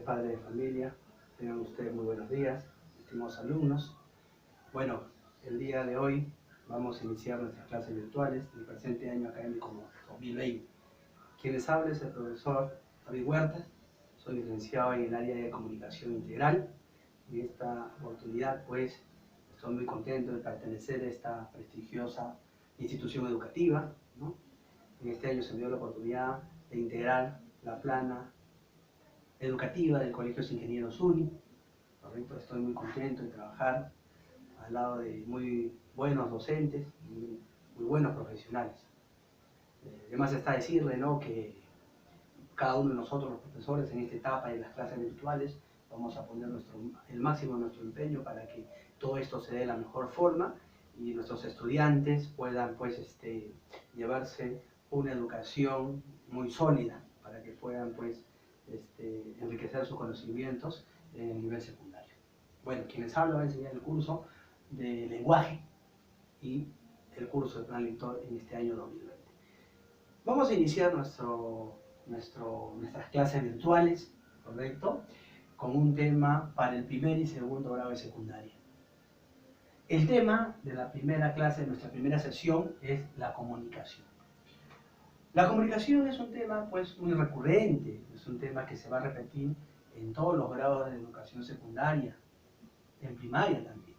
padre de familia. Tengan ustedes muy buenos días, estimados alumnos. Bueno, el día de hoy vamos a iniciar nuestras clases virtuales del presente año académico 2020. Quien les habla es el profesor David Huertas. Soy licenciado en el área de comunicación integral. En esta oportunidad, pues, estoy muy contento de pertenecer a esta prestigiosa institución educativa, ¿no? En este año se me dio la oportunidad de integrar la plana educativa del Colegio de Ingenieros UNI. ¿Correcto? Estoy muy contento de trabajar al lado de muy buenos docentes, muy buenos profesionales. Además está decirle, ¿no?, que cada uno de nosotros, los profesores, en esta etapa de las clases virtuales, vamos a poner el máximo de nuestro empeño para que todo esto se dé de la mejor forma y nuestros estudiantes puedan, pues, llevarse una educación muy sólida para que puedan, pues, enriquecer sus conocimientos en el nivel secundario. Bueno, quienes hablan va a enseñar el curso de lenguaje y el curso de plan lector en este año 2020. Vamos a iniciar nuestras clases virtuales, ¿correcto?, con un tema para el primer y segundo grado de secundaria. El tema de la primera clase, de nuestra primera sesión, es la comunicación. La comunicación es un tema, pues, muy recurrente, es un tema que se va a repetir en todos los grados de educación secundaria, en primaria también.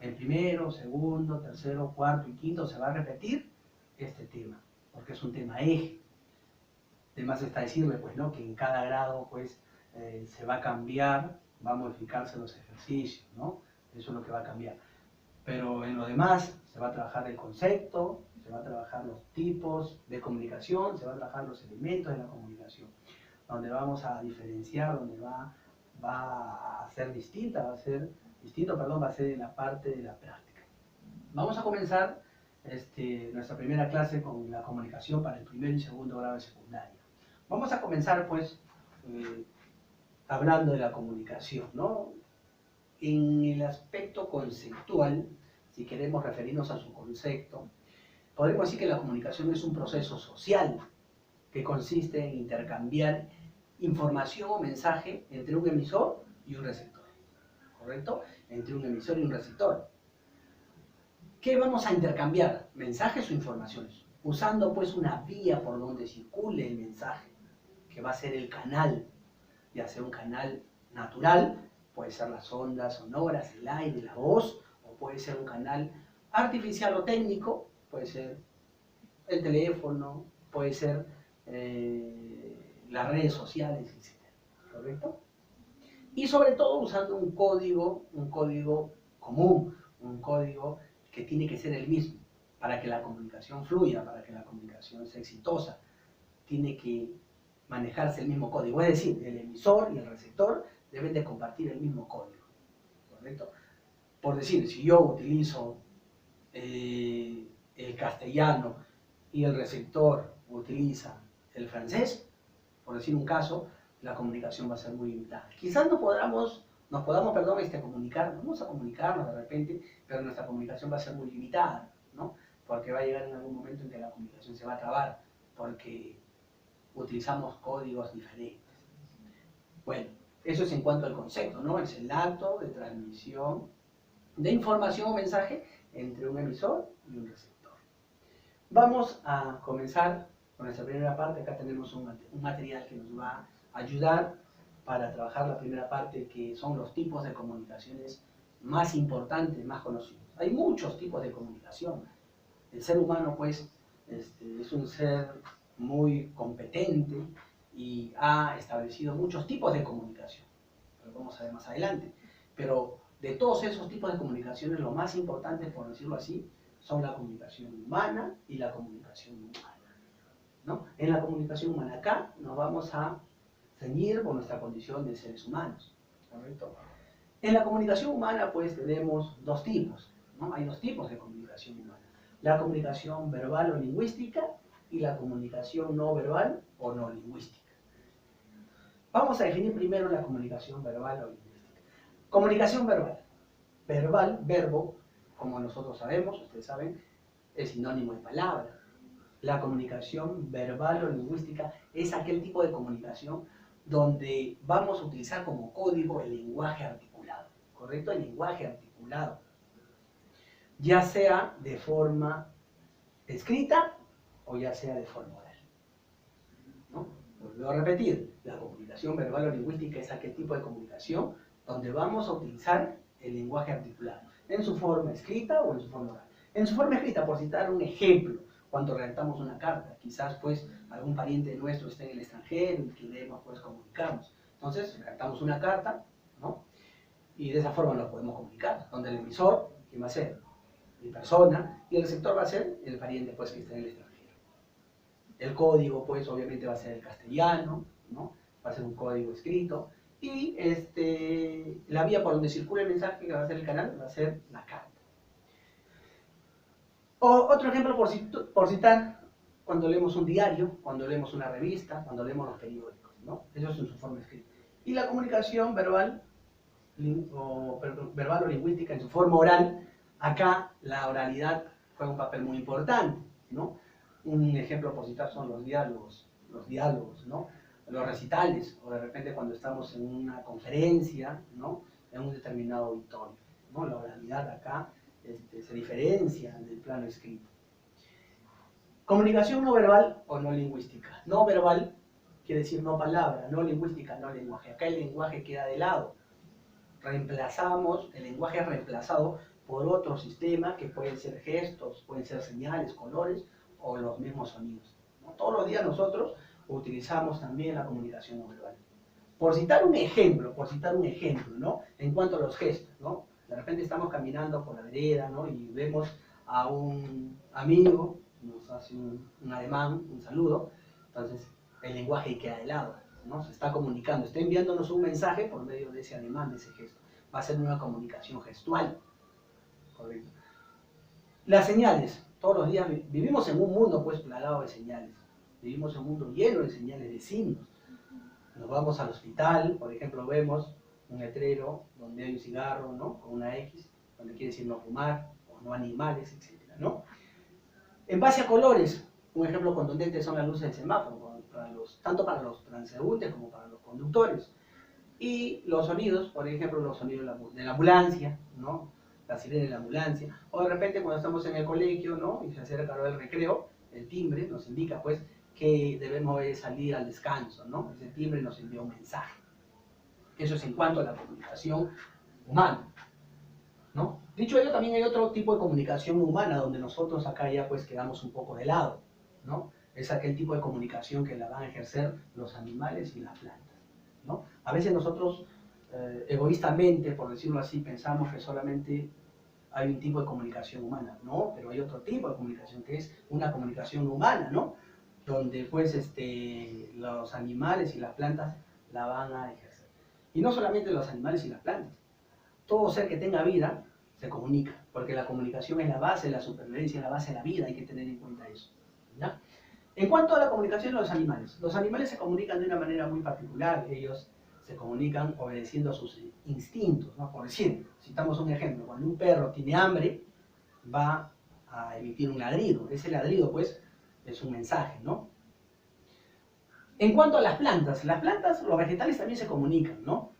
En primero, segundo, tercero, cuarto y quinto se va a repetir este tema, porque es un tema eje. Además está decirle, pues, ¿no?, que en cada grado, pues, se va a cambiar, va a modificarse los ejercicios, ¿no? Eso es lo que va a cambiar. Pero en lo demás se va a trabajar el concepto, se va a trabajar los tipos de comunicación, se va a trabajar los elementos de la comunicación, donde vamos a diferenciar, donde va a ser distinta, va a ser en la parte de la práctica. Vamos a comenzar nuestra primera clase con la comunicación para el primer y segundo grado de secundaria. Vamos a comenzar, pues, hablando de la comunicación, ¿no? En el aspecto conceptual, si queremos referirnos a su concepto, podemos decir que la comunicación es un proceso social que consiste en intercambiar información o mensaje entre un emisor y un receptor, ¿correcto? Entre un emisor y un receptor. ¿Qué vamos a intercambiar? ¿Mensajes o informaciones? Usando, pues, una vía por donde circule el mensaje, que va a ser el canal, ya sea un canal natural, puede ser las ondas sonoras, el aire, la voz, o puede ser un canal artificial o técnico, puede ser el teléfono, puede ser las redes sociales, etc. ¿Correcto? Y sobre todo usando un código común, un código que tiene que ser el mismo, para que la comunicación fluya, para que la comunicación sea exitosa. Tiene que manejarse el mismo código, es decir, el emisor y el receptor deben de compartir el mismo código, ¿correcto? Por decir, si yo utilizo el castellano y el receptor utiliza el francés, por decir un caso, la comunicación va a ser muy limitada. Quizás nos podamos comunicar, vamos a comunicarnos de repente, pero nuestra comunicación va a ser muy limitada, ¿no? Porque va a llegar en algún momento en que la comunicación se va a trabar, porque utilizamos códigos diferentes. Bueno, eso es en cuanto al concepto, ¿no? Es el acto de transmisión de información o mensaje entre un emisor y un receptor. Vamos a comenzar con nuestra primera parte. Acá tenemos un material que nos va a ayudar para trabajar la primera parte, que son los tipos de comunicaciones más importantes, más conocidos. Hay muchos tipos de comunicación. El ser humano, pues, es un ser muy competente y ha establecido muchos tipos de comunicación. Lo vamos a ver más adelante. Pero de todos esos tipos de comunicaciones, lo más importante, por decirlo así, son la comunicación humana y la comunicación humana, ¿no? En la comunicación humana, acá nos vamos a ceñir por nuestra condición de seres humanos, ¿correcto? En la comunicación humana, pues, tenemos dos tipos, ¿no? Hay dos tipos de comunicación humana: la comunicación verbal o lingüística y la comunicación no verbal o no lingüística. Vamos a definir primero la comunicación verbal o lingüística. Comunicación verbal. Verbal, verbo, como nosotros sabemos, ustedes saben, es sinónimo de palabra. La comunicación verbal o lingüística es aquel tipo de comunicación donde vamos a utilizar como código el lenguaje articulado, ¿correcto? El lenguaje articulado, ya sea de forma escrita o ya sea de forma oral, ¿no? Vuelvo a repetir, la comunicación verbal o lingüística es aquel tipo de comunicación donde vamos a utilizar el lenguaje articulado, en su forma escrita o en su forma oral. En su forma escrita, por citar un ejemplo, cuando redactamos una carta, quizás pues algún pariente nuestro esté en el extranjero y queremos pues comunicarnos. Entonces redactamos una carta, ¿no? Y de esa forma nos podemos comunicar, donde el emisor, ¿quién va a ser? Mi persona, y el receptor va a ser el pariente pues que está en el extranjero. El código pues obviamente va a ser el castellano, ¿no? Va a ser un código escrito, y la vía por donde circula el mensaje, que va a ser el canal, va a ser la carta. Otro ejemplo por citar, cuando leemos un diario, cuando leemos una revista, cuando leemos los periódicos, ¿no? Eso es en su forma escrita. Y la comunicación verbal o lingüística en su forma oral, acá la oralidad juega un papel muy importante, ¿no? Un ejemplo por citar son los diálogos, ¿no? Los recitales, o de repente cuando estamos en una conferencia, ¿no? En un determinado auditorio, ¿no? La oralidad acá se diferencia del plano escrito. Comunicación no verbal o no lingüística. No verbal quiere decir no palabra, no lingüística, no lenguaje. Acá el lenguaje queda de lado. Reemplazamos, el lenguaje es reemplazado por otro sistema que pueden ser gestos, pueden ser señales, colores o los mismos sonidos, ¿no? Todos los días nosotros utilizamos también la comunicación no verbal. Por citar un ejemplo, ¿no? En cuanto a los gestos, ¿no? De repente estamos caminando por la vereda, ¿no? Y vemos a un amigo, nos hace un ademán, un saludo, entonces el lenguaje queda de lado, ¿no? Se está comunicando, está enviándonos un mensaje por medio de ese ademán, de ese gesto. Va a ser una comunicación gestual, ¿correcto? Las señales, todos los días vivimos en un mundo pues plagado de señales, vivimos en un mundo lleno de señales, de signos. Nos vamos al hospital, por ejemplo, vemos un letrero donde hay un cigarro, ¿no? Con una X, donde quiere decir no fumar, o no animales, etc., ¿no? En base a colores, un ejemplo contundente son las luces del semáforo, tanto para los transeúntes como para los conductores. Y los sonidos, por ejemplo, los sonidos de la ambulancia, ¿no? La sirena de la ambulancia, o de repente cuando estamos en el colegio, ¿no? Y se acerca la hora del recreo, el timbre nos indica, pues, que debemos salir al descanso, ¿no? Ese timbre nos envía un mensaje. Eso es en cuanto a la comunicación humana, ¿no? Dicho ello, también hay otro tipo de comunicación humana donde nosotros acá ya pues quedamos un poco de lado, ¿no? Es aquel tipo de comunicación que la van a ejercer los animales y las plantas, ¿no? A veces nosotros egoístamente, por decirlo así, pensamos que solamente hay un tipo de comunicación humana, ¿no? Pero hay otro tipo de comunicación que es una comunicación humana, ¿no? Donde pues los animales y las plantas la van a ejercer. Y no solamente los animales y las plantas, todo ser que tenga vida se comunica, porque la comunicación es la base de la supervivencia, es la base de la vida, hay que tener en cuenta eso, ¿ya? En cuanto a la comunicación de los animales se comunican de una manera muy particular, ellos se comunican obedeciendo a sus instintos, ¿no? Por decir, citamos un ejemplo, cuando un perro tiene hambre, va a emitir un ladrido, ese ladrido pues es un mensaje, ¿no? En cuanto a las plantas, los vegetales también se comunican, ¿no?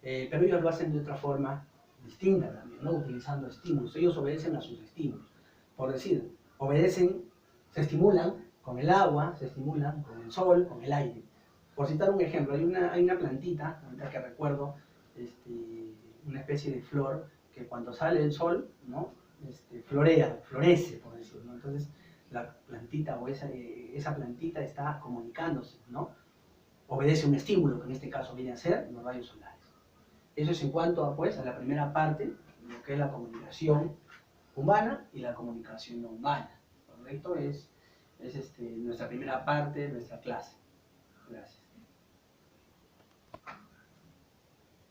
Pero ellos lo hacen de otra forma distinta también, ¿no? Utilizando estímulos, ellos obedecen a sus estímulos, por decir, obedecen, se estimulan con el agua, se estimulan con el sol, con el aire. Por citar un ejemplo, hay una plantita, ahorita que recuerdo, una especie de flor que cuando sale el sol, ¿no? Florece, por decirlo, ¿no? Entonces la plantita o esa plantita está comunicándose, ¿no? Obedece un estímulo, que en este caso viene a ser los rayos solares. Eso es en cuanto a, pues, a la primera parte, lo que es la comunicación humana y la comunicación no humana, ¿correcto? Es nuestra primera parte de nuestra clase. Gracias.